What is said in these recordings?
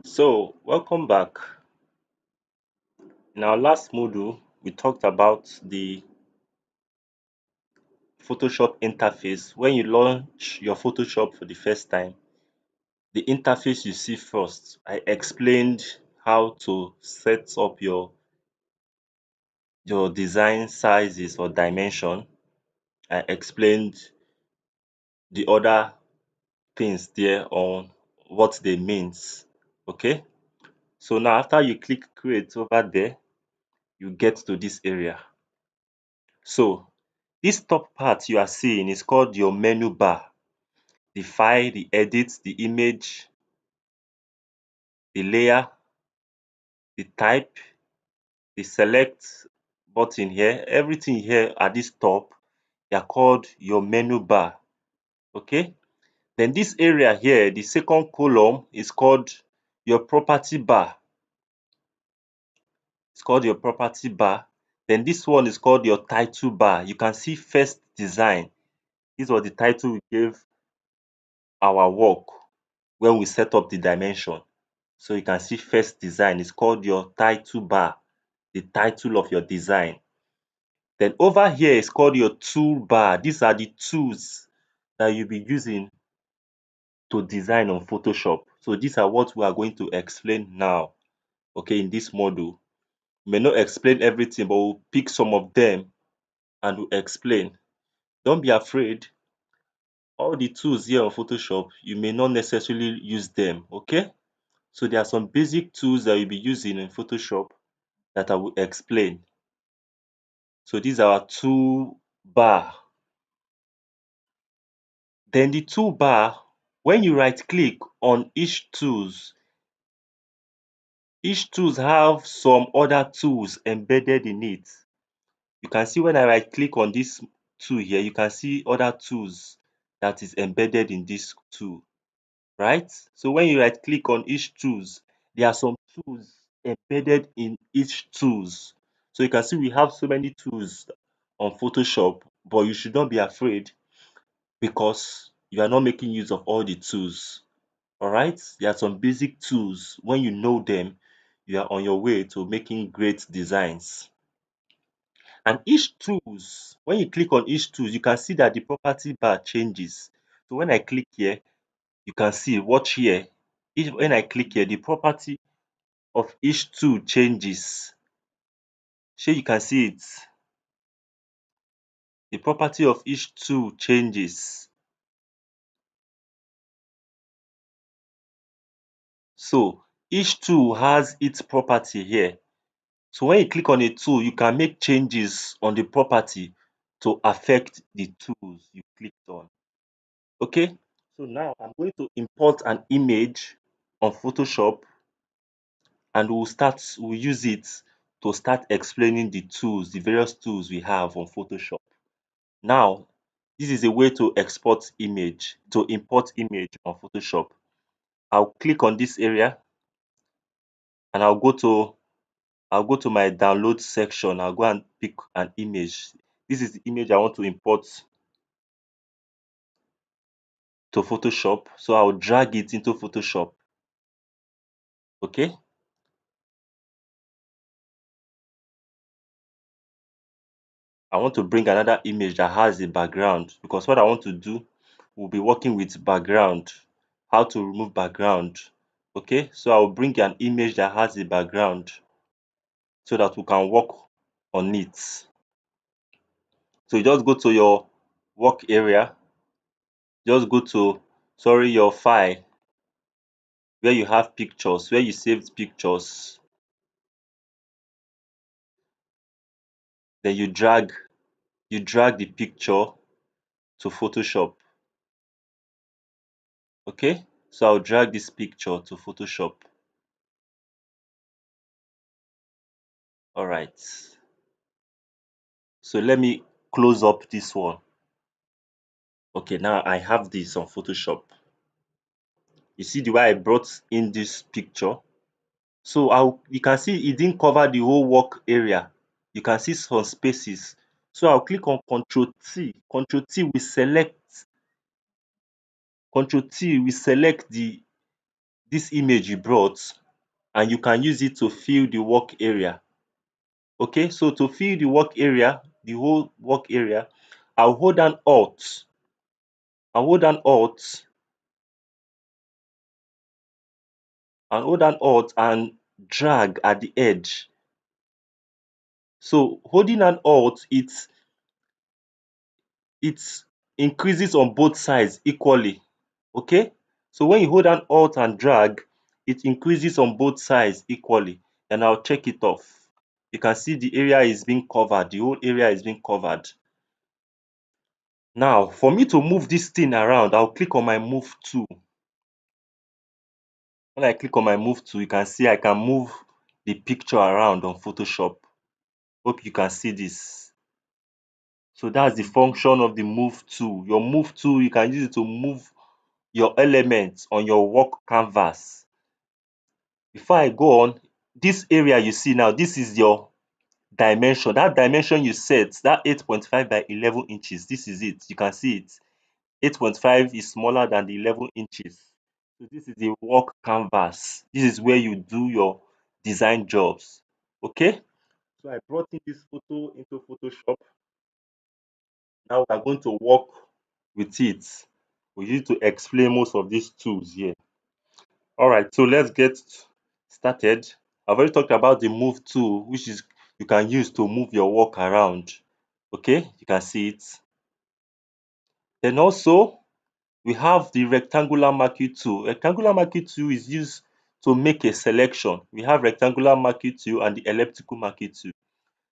So, welcome back. In our last module, we talked about the Photoshop interface. When you launch your Photoshop for the first time, the interface you see first, I explained how to set up your design sizes or dimension. I explained the other things there on what they means. Okay? So now after you click create over there, you get to this area. So this top part you are seeing is called your menu bar. The file, the edit, the image, the layer, the type, the select button here, everything here at this top, they are called your menu bar. Okay? Then this area here, the second column is called your property bar. It's called your property bar. Then this one is called your title bar. You can see first design. This was the title we gave our work when we set up the dimension. So you can see first design is called your title bar, the title of your design. Then over here is called your toolbar. These are the tools that you'll be using to design on Photoshop. So these are what we are going to explain now, okay, in this module. We may not explain everything, but we'll pick some of them and we'll explain. Don't be afraid. All the tools here on Photoshop, you may not necessarily use them, okay? So there are some basic tools that you'll be using in Photoshop that I will explain. So these are our toolbar. Then the toolbar, when you right click on each tools have some other tools embedded in it. You can see when I right click on this tool here, you can see other tools that is embedded in this tool, right? So when you right click on each tools, there are some tools embedded in each tools. So you can see we have so many tools on Photoshop, but you should not be afraid because you are not making use of all the tools. All right, there are some basic tools. When you know them, you are on your way to making great designs. And each tools, when you click on each tools, you can see that the property bar changes. So when I click here, you can see, watch here. When I click here, the property of each tool changes. So you can see it. The property of each tool changes. So each tool has its property here. So when you click on a tool, you can make changes on the property to affect the tools you clicked on. Okay, so now I'm going to import an image on Photoshop and we'll use it to start explaining the tools, the various tools we have on Photoshop. Now, this is a way to import image on Photoshop. I'll click on this area and I'll go to my download section. I'll go and pick an image. This is the image I want to import to Photoshop. So I'll drag it into Photoshop. Okay. I want to bring another image that has a background because what I want to do will be working with background, how to remove background. Okay. So I'll bring an image that has a background so that we can work on it. So you just go to your work area, just go to, sorry, your file where you have pictures, where you saved pictures. Then you drag the picture to Photoshop. Okay, so I'll drag this picture to Photoshop. All right, so let me close up this one. Okay, now I have this on Photoshop. You see the way I brought in this picture? So you can see it didn't cover the whole work area. You can see some spaces. So I'll click on Control T. Control T will select this image you brought and you can use it to fill the work area. Okay, so to fill the work area, the whole work area, I'll hold down Alt. I'll hold down Alt and hold down Alt and drag at the edge. So holding an Alt, it increases on both sides equally. Okay, so when you hold down Alt and drag, it increases on both sides equally. And I'll check it off. You can see the area is being covered, the whole area is being covered. Now, for me to move this thing around, I'll click on my move tool. When I click on my move tool, you can see I can move the picture around on Photoshop. Hope you can see this. So that's the function of the move tool. Your move tool, you can use it to move your elements on your work canvas. Before I go on, this area you see now, this is your dimension. That dimension you set, that 8.5 by 11 inches, this is it. You can see it. 8.5 is smaller than the 11 inches. So this is the work canvas. This is where you do your design jobs. Okay? So I brought in this photo into Photoshop. Now we are going to work with it. We need to explain most of these tools here. All right, so let's get started. I've already talked about the move tool, which is you can use to move your work around. Okay, you can see it. Then also we have the rectangular marquee tool. Rectangular marquee tool is used to make a selection. We have rectangular marquee tool and the elliptical marquee tool.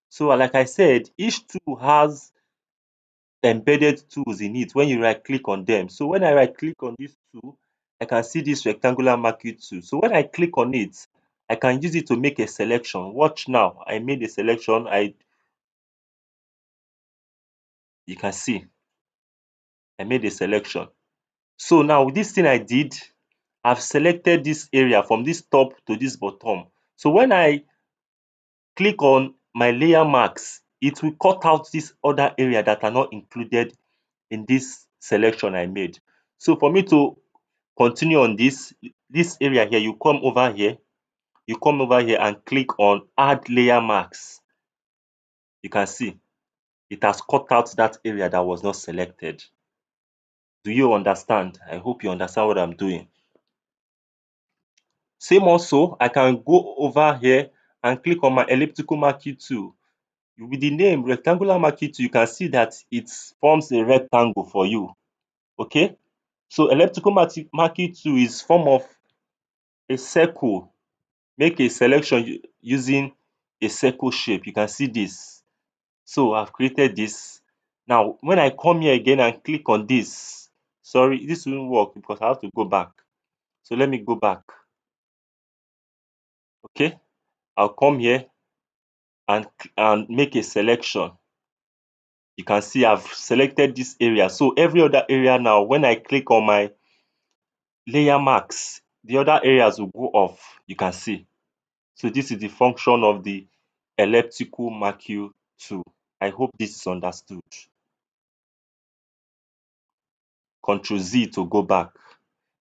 So like I said, each tool has embedded tools in it when you right click on them. So when I right click on this tool, I can see this rectangular marquee tool. So when I click on it, I can use it to make a selection. Watch now, I made a selection. You can see I made a selection. So now this thing I did, I've selected this area from this top to this bottom. So when I click on my layer marks, it will cut out this other area that are not included in this selection I made. So for me to continue on this area here, you come over here and click on add layer marks. You can see it has cut out that area that was not selected. Do you understand? I hope you understand what I'm doing. Same also, I can go over here and click on my elliptical marquee tool. With the name rectangular marquee tool, you can see that it forms a rectangle for you. Okay, so elliptical marquee tool is form of a circle. Make a selection using a circle shape. You can see this. So I've created this. Now, when I come here again and click on this, sorry, this won't work because I have to go back. So let me go back. Okay, I'll come here and make a selection. You can see I've selected this area. So every other area now, when I click on my layer marks, the other areas will go off. You can see. So this is the function of the elliptical marquee tool. I hope this is understood. Control Z to go back.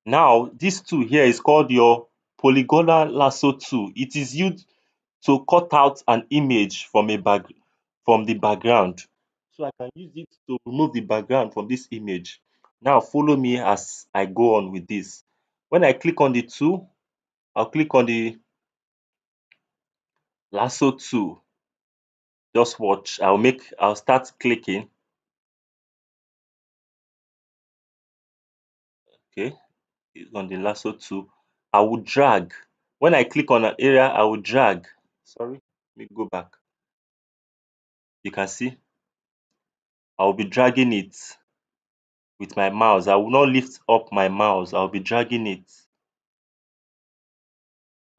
Now, this tool here is called your polygonal lasso tool. It is used to cut out an image from from the background. So I can use it to remove the background from this image. Now follow me as I go on with this. When I click on the tool, I'll click on the lasso tool. Just watch. I'll start clicking. Okay, it's on the lasso tool. I will drag. When I click on an area, I will drag. Sorry, let me go back. You can see I'll be dragging it with my mouse. I will not lift up my mouse. I'll be dragging it.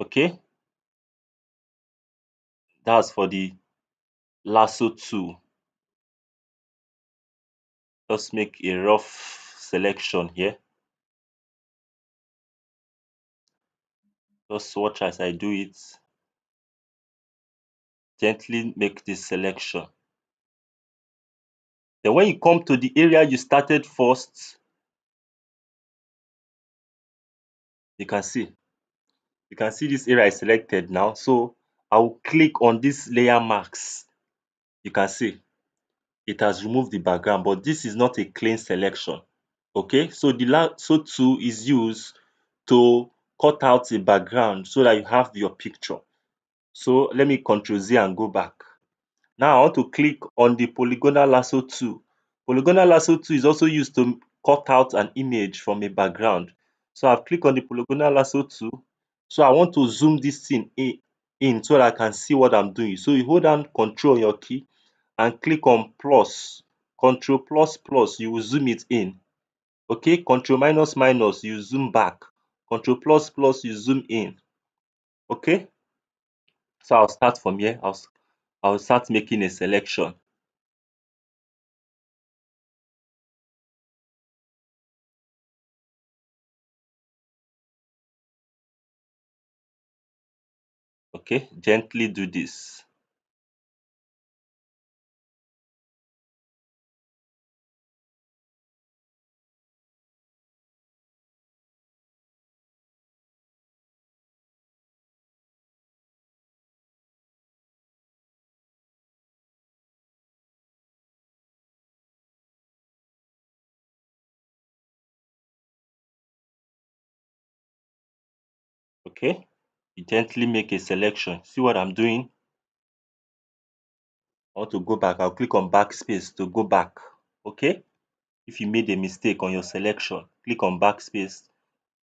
Okay, that's for the lasso tool. Just make a rough selection here. Just watch as I do it. Gently make this selection. Then when you come to the area you started first, you can see You can see this area is selected now. So I will click on this layer marks. You can see it has removed the background, but this is not a clean selection. Okay, so the lasso tool is used to cut out the background so that you have your picture. So let me Control Z and go back. Now I want to click on the polygonal lasso tool. Polygonal lasso tool is also used to cut out an image from a background. So I've clicked on the polygonal lasso tool. So I want to zoom this thing in so that I can see what I'm doing. So you hold down Control on your key and click on plus. Control plus plus, you will zoom it in. Okay, Control minus minus, you zoom back. Control plus plus, you zoom in. Okay, so I'll start from here. I'll start making a selection. Okay, gently do this. Okay, you gently make a selection. See what I'm doing? I want to go back. I'll click on backspace to go back. Okay, if you made a mistake on your selection, click on backspace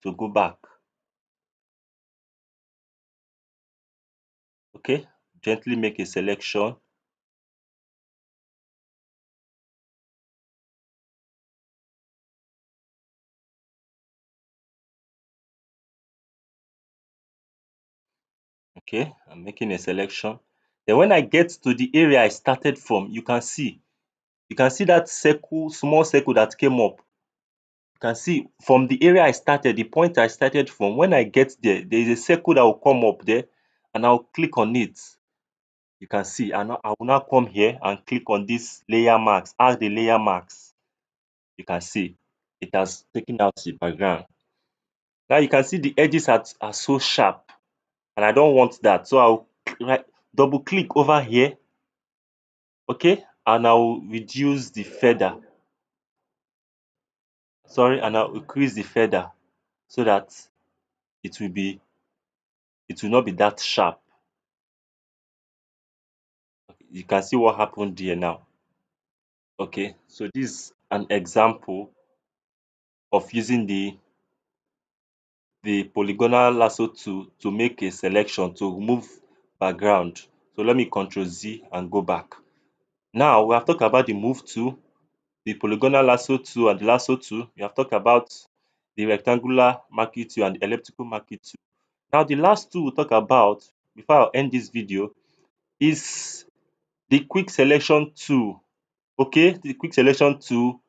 to go back. Okay, gently make a selection. Okay, I'm making a selection. Then when I get to the area I started from, you can see that circle, small circle that came up. You can see from the area I started, the point I started from, when I get there, there is a circle that will come up there and I'll click on it. You can see, and I will now come here and click on this layer marks, add the layer marks. You can see it has taken out the background. Now you can see the edges are so sharp and I don't want that. So I'll double click over here, okay, and I'll reduce the feather. Sorry, and I'll increase the feather so that it will be it will not be that sharp. You can see what happened there now. Okay, so this is an example of using the polygonal lasso tool to make a selection to remove background. So let me Control Z and go back. Now we have talked about the move tool, the polygonal lasso tool and the lasso tool. We have talked about the rectangular marquee tool and the elliptical marquee tool. Now the last tool we'll talk about before I end this video is the quick selection tool. Okay, the quick selection tool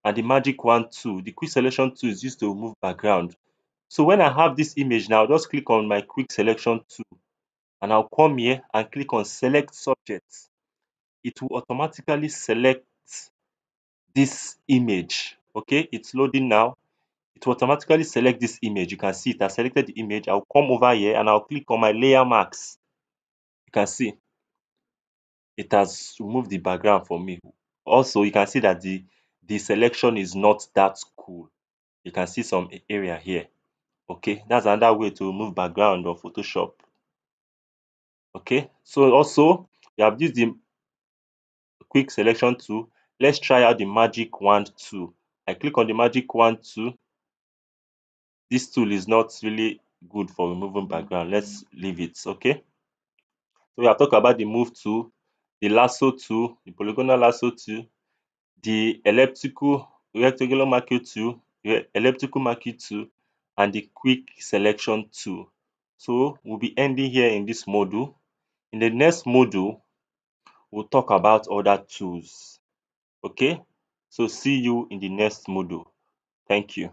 and the magic wand tool. The quick selection tool is used to remove background. So when I have this image now, I'll just click on my quick selection tool and I'll come here and click on select subject. It will automatically select this image. Okay, it's loading now. It will automatically select this image. You can see it has selected the image. I'll come over here and I'll click on my layer marks. You can see it has removed the background for me. Also, you can see that the selection is not that cool. You can see some area here. Okay, that's another way to remove background on Photoshop. Okay, so also we have used the quick selection tool. Let's try out the magic wand tool. I click on the magic wand tool. This tool is not really good for removing background. Let's leave it. Okay, so we have talked about the move tool, the lasso tool, the polygonal lasso tool, the elliptical rectangular marquee tool, elliptical marquee tool, and the quick selection tool. So we'll be ending here in this module. In the next module, we'll talk about other tools. Okay, so see you in the next module. Thank you.